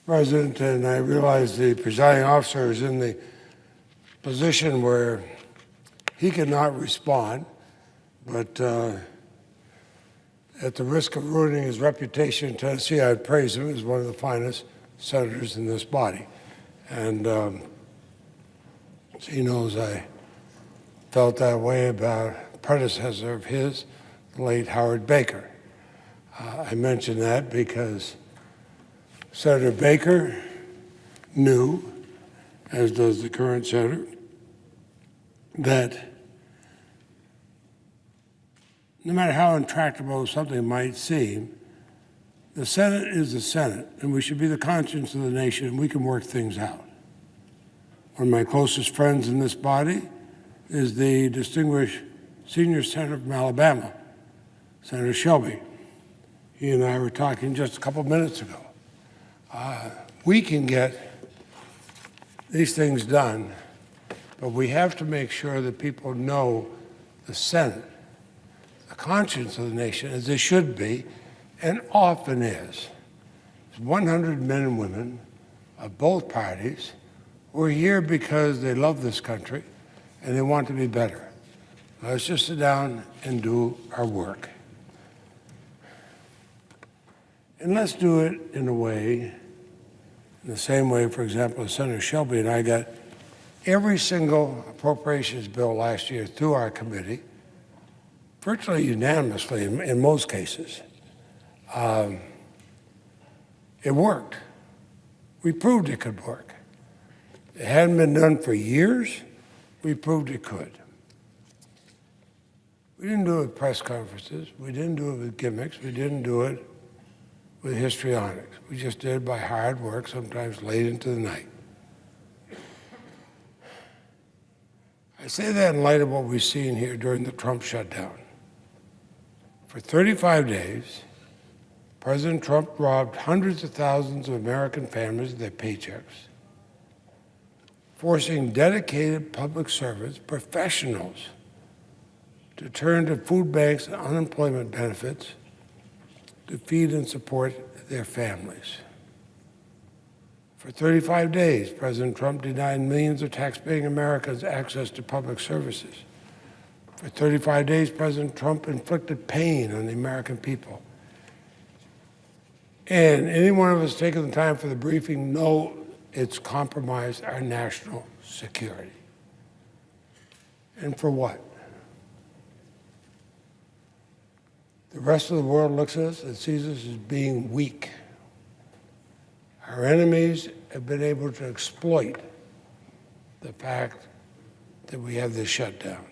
President, and I realize the presiding officer is in the position where he cannot respond, but at the risk of ruining his reputation in Tennessee, I'd praise him as one of the finest senators in this body. And he knows I felt that way about a predecessor of his, the late Howard Baker. I mention that because Senator Baker knew, as does the current senator, that no matter how intractable something might seem, the Senate is the Senate, and we should be the conscience of the nation, and we can work things out. One of my closest friends in this body is the distinguished senior senator from Alabama, Senator Shelby. He and I were talking just a couple minutes ago. We can get these things done, but we have to make sure that people know the Senate, the conscience of the nation, as they should be, and often is. 100 men and women of both parties who are here because they love this country and they want to be better. Let's just sit down and do our work. And let's do it in a way, in the same way, for example, as Senator Shelby and I got every single appropriations bill last year through our committee, virtually unanimously in most cases. It worked. We proved it could work. It hadn't been done for years. We proved it could. We didn't do it with press conferences. We didn't do it with gimmicks. We didn't do it with histrionics. We just did it by hard work, sometimes late into the night. I say that in light of what we've seen here during the Trump shutdown. For 35 days, President Trump robbed hundreds of thousands of American families of their paychecks, forcing dedicated public servants, professionals, to turn to food banks and unemployment benefits to feed and support their families. For 35 days, President Trump denied millions of taxpaying Americans access to public services. For 35 days, President Trump inflicted pain on the American people. And any one of us taking the time for the briefing know it's compromised our national security. And for what? The rest of the world looks at us and sees us as being weak. Our enemies have been able to exploit the fact that we have this shutdown.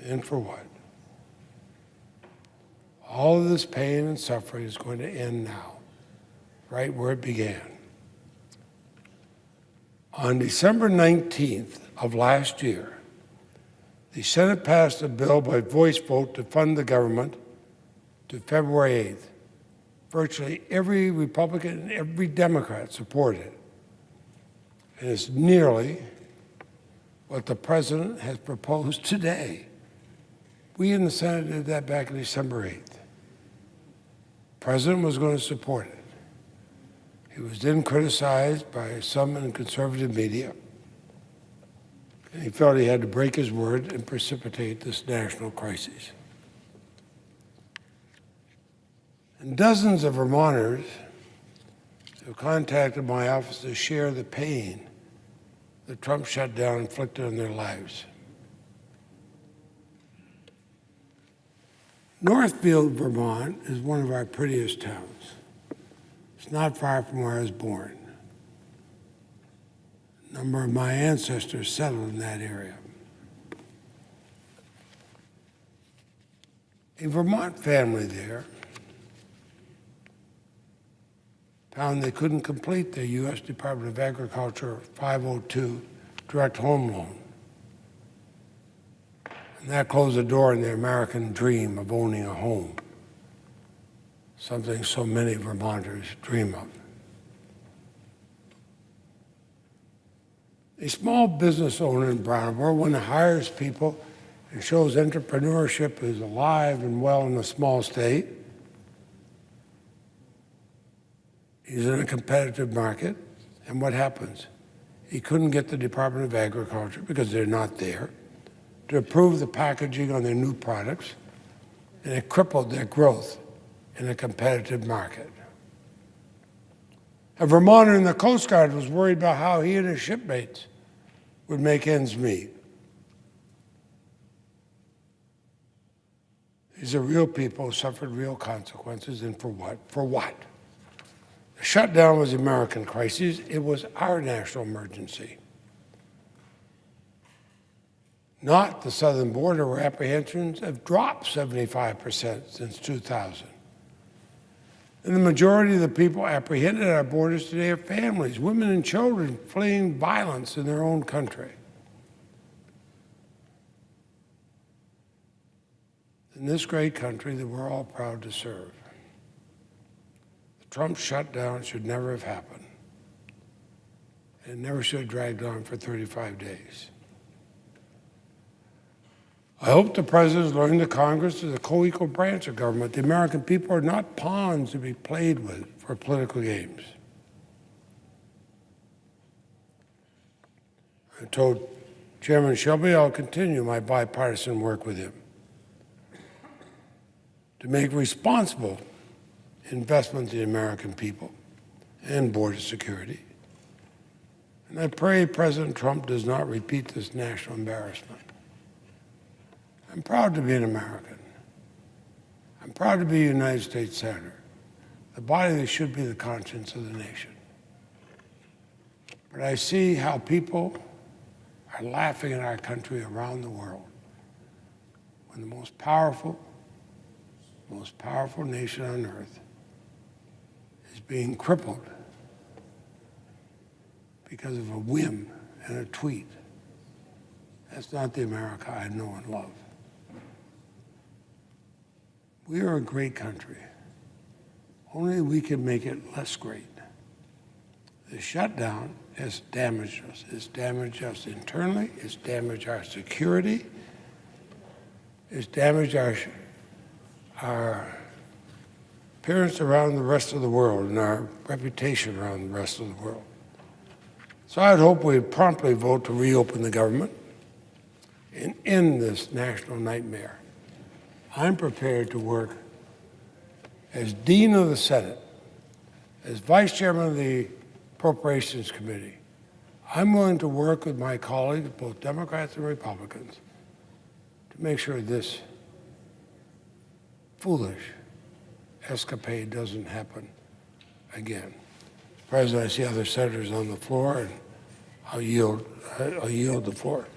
And for what? All of this pain and suffering is going to end now, right where it began. On December 19th of last year, the Senate passed a bill by voice vote to fund the government to February 8th. Virtually every Republican and every Democrat supported it. And it's nearly what the president has proposed today. We in the Senate did that back on December 8th. The president was going to support it. He was then criticized by some in conservative media. And he felt he had to break his word and precipitate this national crisis. And dozens of Vermonters have contacted my office to share the pain the Trump shutdown inflicted on their lives. Northfield, Vermont is one of our prettiest towns. It's not far from where I was born. A number of my ancestors settled in that area. A Vermont family there found they couldn't complete their U.S. Department of Agriculture 502 direct home loan. And that closed the door on the American dream of owning a home, something so many Vermonters dream of. A small business owner in Brattleboro, one that hires people and shows entrepreneurship is alive and well in a small state, He's in a competitive market, and what happens? He couldn't get the Department of Agriculture, because they're not there, to approve the packaging on their new products, and it crippled their growth in a competitive market. A Vermonter in the Coast Guard was worried about how he and his shipmates would make ends meet. These are real people who suffered real consequences, and for what? For what? The shutdown was the American crisis. It was our national emergency, not the southern border, where apprehensions have dropped 75% since 2000. And the majority of the people apprehended at our borders today are families, women and children fleeing violence in their own country. In this great country that we're all proud to serve, the Trump shutdown should never have happened. It never should have dragged on for 35 days. I hope the president is learning that Congress is a co-equal branch of government. The American people are not pawns to be played with for political games. I told Chairman Shelby I'll continue my bipartisan work with him to make responsible investments in the American people and border security. And I pray President Trump does not repeat this national embarrassment. I'm proud to be an American. I'm proud to be a United States Senator, the body that should be the conscience of the nation. But I see how people are laughing at our country around the world when the most powerful nation on earth is being crippled because of a whim and a tweet. That's not the America I know and love. We are a great country. Only we can make it less great. The shutdown has damaged us. It's damaged us internally. It's damaged our security. It's damaged our appearance around the rest of the world and our reputation around the rest of the world. So I'd hope we'd promptly vote to reopen the government and end this national nightmare. I'm prepared to work as Dean of the Senate, as Vice Chairman of the Appropriations Committee. I'm willing to work with my colleagues, both Democrats and Republicans, to make sure this foolish escapade doesn't happen again. President, I see other senators on the floor, and I'll yield the floor.